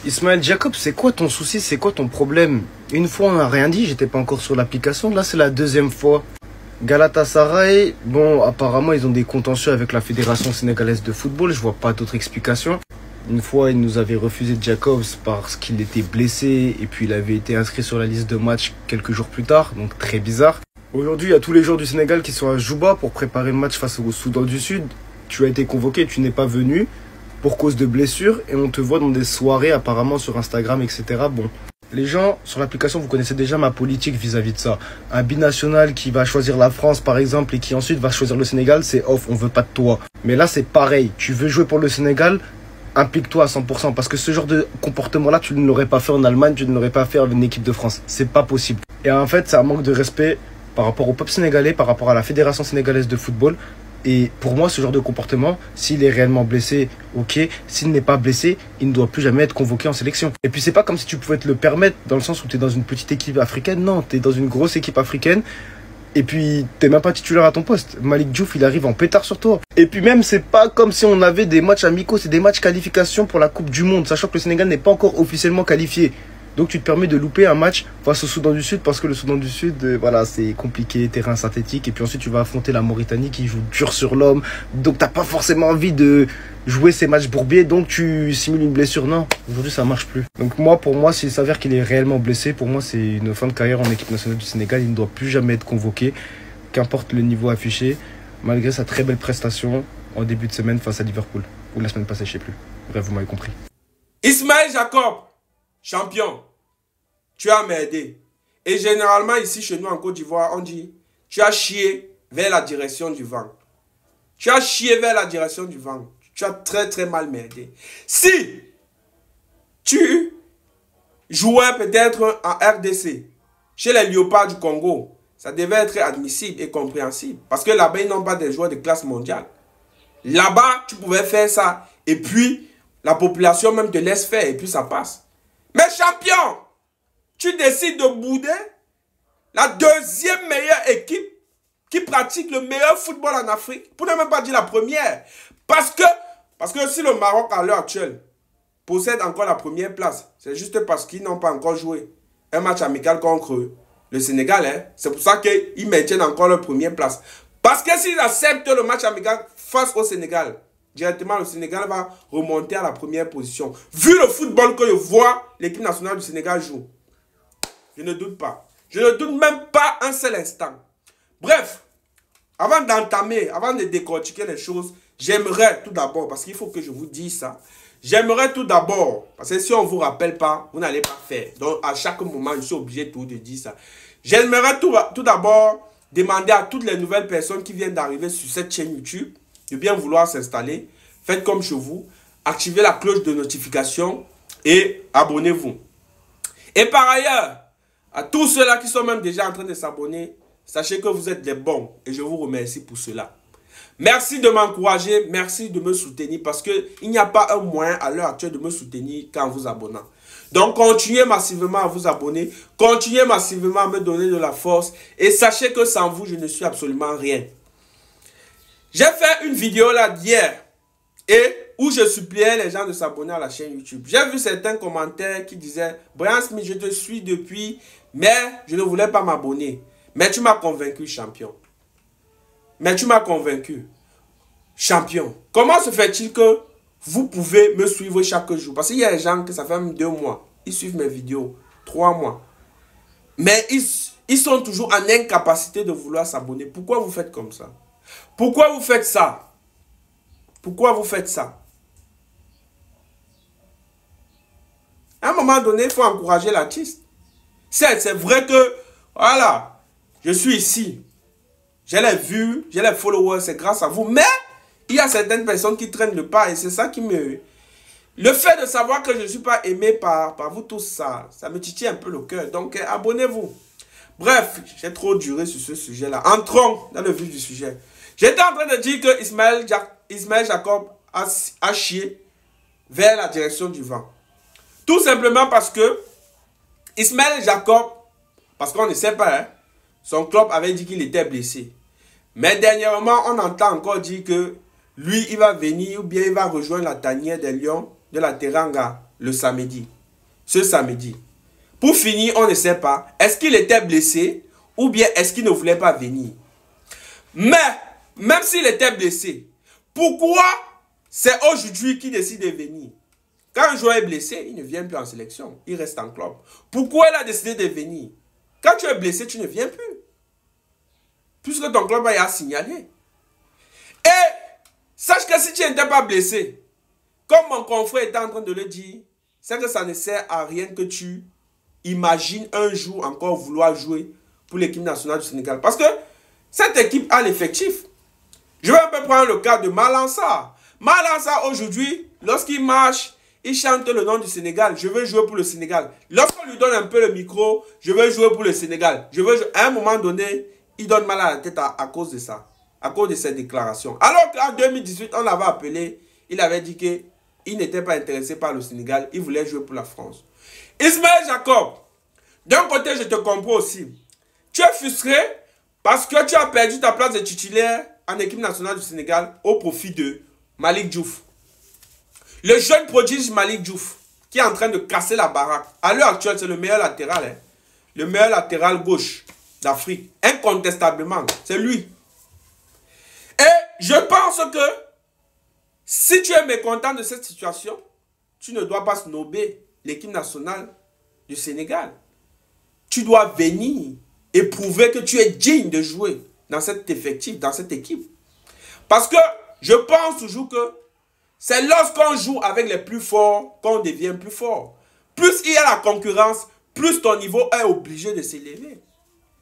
Ismaël Jacob, c'est quoi ton souci? C'est quoi ton problème? Une fois on n'a rien dit, j'étais pas encore sur l'application. Là c'est la deuxième fois. Galatasaray, bon apparemment ils ont des contentieux avec la Fédération sénégalaise de football. Je vois pas d'autre explication. Une fois ils nous avaient refusé Jacobs parce qu'il était blessé et puis il avait été inscrit sur la liste de match quelques jours plus tard. Donc très bizarre. Aujourd'hui il y a tous les joueurs du Sénégal qui sont à Juba pour préparer le match face au Soudan du Sud. Tu as été convoqué, tu n'es pas venu pour cause de blessure et on te voit dans des soirées apparemment sur Instagram, etc. Bon, les gens sur l'application, vous connaissez déjà ma politique vis-à-vis de ça. Un binational qui va choisir la France par exemple et qui ensuite va choisir le Sénégal, c'est off, on veut pas de toi. Mais là c'est pareil, tu veux jouer pour le Sénégal, implique-toi à 100% parce que ce genre de comportement là tu ne l'aurais pas fait en Allemagne, tu ne l'aurais pas fait avec une équipe de France, c'est pas possible. Et en fait c'est un manque de respect par rapport au peuple sénégalais, par rapport à la Fédération sénégalaise de football. Et pour moi, ce genre de comportement, s'il est réellement blessé, ok. S'il n'est pas blessé, il ne doit plus jamais être convoqué en sélection. Et puis, c'est pas comme si tu pouvais te le permettre dans le sens où tu es dans une petite équipe africaine. Non, tu es dans une grosse équipe africaine. Et puis, t'es même pas titulaire à ton poste. Malik Diouf, il arrive en pétard sur toi. Et puis même, c'est pas comme si on avait des matchs amicaux, c'est des matchs qualification pour la Coupe du Monde, sachant que le Sénégal n'est pas encore officiellement qualifié. Donc tu te permets de louper un match face au Soudan du Sud parce que le Soudan du Sud, voilà, c'est compliqué, terrain synthétique. Et puis ensuite tu vas affronter la Mauritanie qui joue dur sur l'homme. Donc t'as pas forcément envie de jouer ces matchs bourbiers. Donc tu simules une blessure. Non, aujourd'hui ça marche plus. Donc moi, pour moi, s'il s'avère qu'il est réellement blessé, pour moi c'est une fin de carrière en équipe nationale du Sénégal. Il ne doit plus jamais être convoqué, qu'importe le niveau affiché, malgré sa très belle prestation en début de semaine face à Liverpool. Ou la semaine passée, je sais plus. Bref, vous m'avez compris. Ismaël Jacob, champion. Tu as m'aidé. Et généralement, ici, chez nous, en Côte d'Ivoire, on dit, tu as chié vers la direction du vent. Tu as chié vers la direction du vent. Tu as très, très mal m'aidé. Si tu jouais peut-être en RDC, chez les Léopards du Congo, ça devait être admissible et compréhensible. Parce que là-bas, ils n'ont pas des joueurs de classe mondiale. Là-bas, tu pouvais faire ça. Et puis, la population même te laisse faire. Et puis, ça passe. Mais champion, tu décides de bouder la deuxième meilleure équipe qui pratique le meilleur football en Afrique, pour ne même pas dire la première. Parce que si le Maroc à l'heure actuelle possède encore la première place, c'est juste parce qu'ils n'ont pas encore joué un match amical contre le Sénégal. Hein. C'est pour ça qu'ils maintiennent encore leur première place. Parce que s'ils acceptent le match amical face au Sénégal, directement le Sénégal va remonter à la première position. Vu le football que je vois l'équipe nationale du Sénégal joue. Je ne doute pas. Je ne doute même pas un seul instant. Bref, avant d'entamer, avant de décortiquer les choses, j'aimerais tout d'abord, parce qu'il faut que je vous dise ça, j'aimerais tout d'abord, parce que si on ne vous rappelle pas, vous n'allez pas faire. Donc à chaque moment, je suis obligé de dire ça. J'aimerais tout d'abord demander à toutes les nouvelles personnes qui viennent d'arriver sur cette chaîne YouTube de bien vouloir s'installer. Faites comme chez vous, activez la cloche de notification et abonnez-vous. Et par ailleurs, à tous ceux-là qui sont même déjà en train de s'abonner, sachez que vous êtes des bons et je vous remercie pour cela. Merci de m'encourager, merci de me soutenir parce qu'il n'y a pas un moyen à l'heure actuelle de me soutenir qu'en vous abonnant. Donc continuez massivement à vous abonner, continuez massivement à me donner de la force et sachez que sans vous, je ne suis absolument rien. J'ai fait une vidéo là d'hier et où je suppliais les gens de s'abonner à la chaîne YouTube. J'ai vu certains commentaires qui disaient « Brian Smith, je te suis depuis, mais je ne voulais pas m'abonner. Mais tu m'as convaincu, champion. Mais tu m'as convaincu, champion. Comment se fait-il que vous pouvez me suivre chaque jour? Parce qu'il y a des gens que ça fait même 2 mois. Ils suivent mes vidéos, 3 mois. Mais ils sont toujours en incapacité de vouloir s'abonner. Pourquoi vous faites comme ça? Pourquoi vous faites ça? Pourquoi vous faites ça? À un moment donné, il faut encourager l'artiste. C'est vrai que, voilà, je suis ici. J'ai les vues, j'ai les followers, c'est grâce à vous. Mais, il y a certaines personnes qui traînent le pas et c'est ça qui me... Le fait de savoir que je ne suis pas aimé par vous tous, ça me titille un peu le cœur. Donc, abonnez-vous. Bref, j'ai trop duré sur ce sujet-là. Entrons dans le vif du sujet. J'étais en train de dire que Ismaël Jacob a chié vers la direction du vent. Tout simplement parce que Ismaël Jacob, parce qu'on ne sait pas, hein, son club avait dit qu'il était blessé. Mais dernièrement, on entend encore dire que lui, il va venir ou bien il va rejoindre la tanière des Lions de la Teranga le samedi. ce samedi. Pour finir, on ne sait pas. Est-ce qu'il était blessé ou bien est-ce qu'il ne voulait pas venir? Mais, même s'il était blessé, pourquoi c'est aujourd'hui qu'il décide de venir? Quand un joueur est blessé, il ne vient plus en sélection. Il reste en club. Pourquoi il a décidé de venir? Quand tu es blessé, tu ne viens plus. Puisque ton club a signalé. Et sache que si tu n'étais pas blessé, comme mon confrère était en train de le dire, c'est que ça ne sert à rien que tu imagines un jour encore vouloir jouer pour l'équipe nationale du Sénégal. Parce que cette équipe a l'effectif. Je vais un peu prendre le cas de Malansa. Malansa, aujourd'hui, lorsqu'il marche, il chante le nom du Sénégal. Je veux jouer pour le Sénégal. Lorsqu'on lui donne un peu le micro, je veux jouer pour le Sénégal. À un moment donné, il donne mal à la tête à cause de ça. À cause de cette déclaration. Alors qu'en 2018, on l'avait appelé. Il avait dit qu'il n'était pas intéressé par le Sénégal. Il voulait jouer pour la France. Ismaël Jacob, d'un côté, je te comprends aussi. Tu es frustré parce que tu as perdu ta place de titulaire en équipe nationale du Sénégal au profit de Malick Diouf. Le jeune prodige Malick Diouf qui est en train de casser la baraque. À l'heure actuelle, c'est le meilleur latéral. Hein? Le meilleur latéral gauche d'Afrique. Incontestablement, c'est lui. Et je pense que si tu es mécontent de cette situation, tu ne dois pas snober l'équipe nationale du Sénégal. Tu dois venir et prouver que tu es digne de jouer dans cet effectif, dans cette équipe. Parce que je pense toujours que c'est lorsqu'on joue avec les plus forts qu'on devient plus fort. Plus il y a la concurrence, plus ton niveau est obligé de s'élever.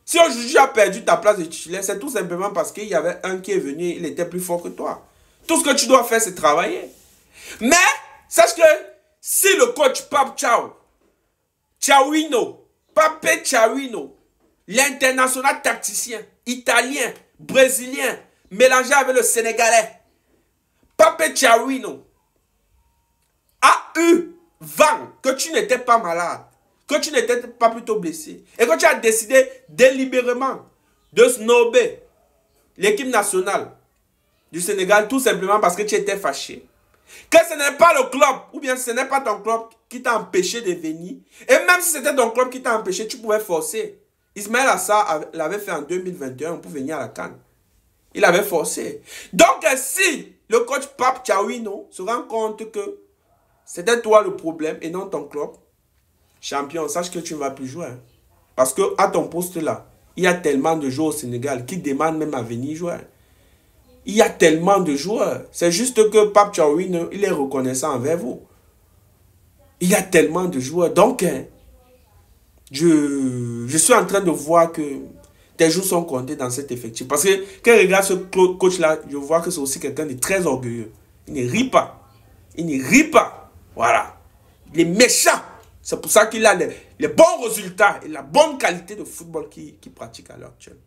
Si aujourd'hui tu as perdu ta place de titulaire, c'est tout simplement parce qu'il y avait un qui est venu, il était plus fort que toi. Tout ce que tu dois faire, c'est travailler. Mais, sache que si le coach Pape Pape Thiawino, l'international tacticien, italien, brésilien, mélangé avec le sénégalais, Pape Thiawino a eu vent que tu n'étais pas malade, que tu n'étais pas plutôt blessé, et que tu as décidé délibérément de snober l'équipe nationale du Sénégal tout simplement parce que tu étais fâché. Que ce n'est pas le club, ou bien ce n'est pas ton club qui t'a empêché de venir. Et même si c'était ton club qui t'a empêché, tu pouvais forcer. Ismaël Assar l'avait fait en 2021 pour venir à la CAN. Il avait forcé. Donc si le coach Pape Thiawino se rend compte que c'était toi le problème et non ton club, champion, sache que tu ne vas plus jouer. Hein. Parce qu'à ton poste là, il y a tellement de joueurs au Sénégal qui demandent même à venir jouer. Il y a tellement de joueurs. C'est juste que Pape Thiawino, il est reconnaissant envers vous. Il y a tellement de joueurs. Donc, je suis en train de voir que tes jours sont comptés dans cet effectif. Parce que quand je regarde ce coach-là, je vois que c'est aussi quelqu'un de très orgueilleux. Il ne rit pas. Il ne rit pas. Voilà. Il est méchant. C'est pour ça qu'il a les bons résultats et la bonne qualité de football qu'il pratique à l'heure actuelle.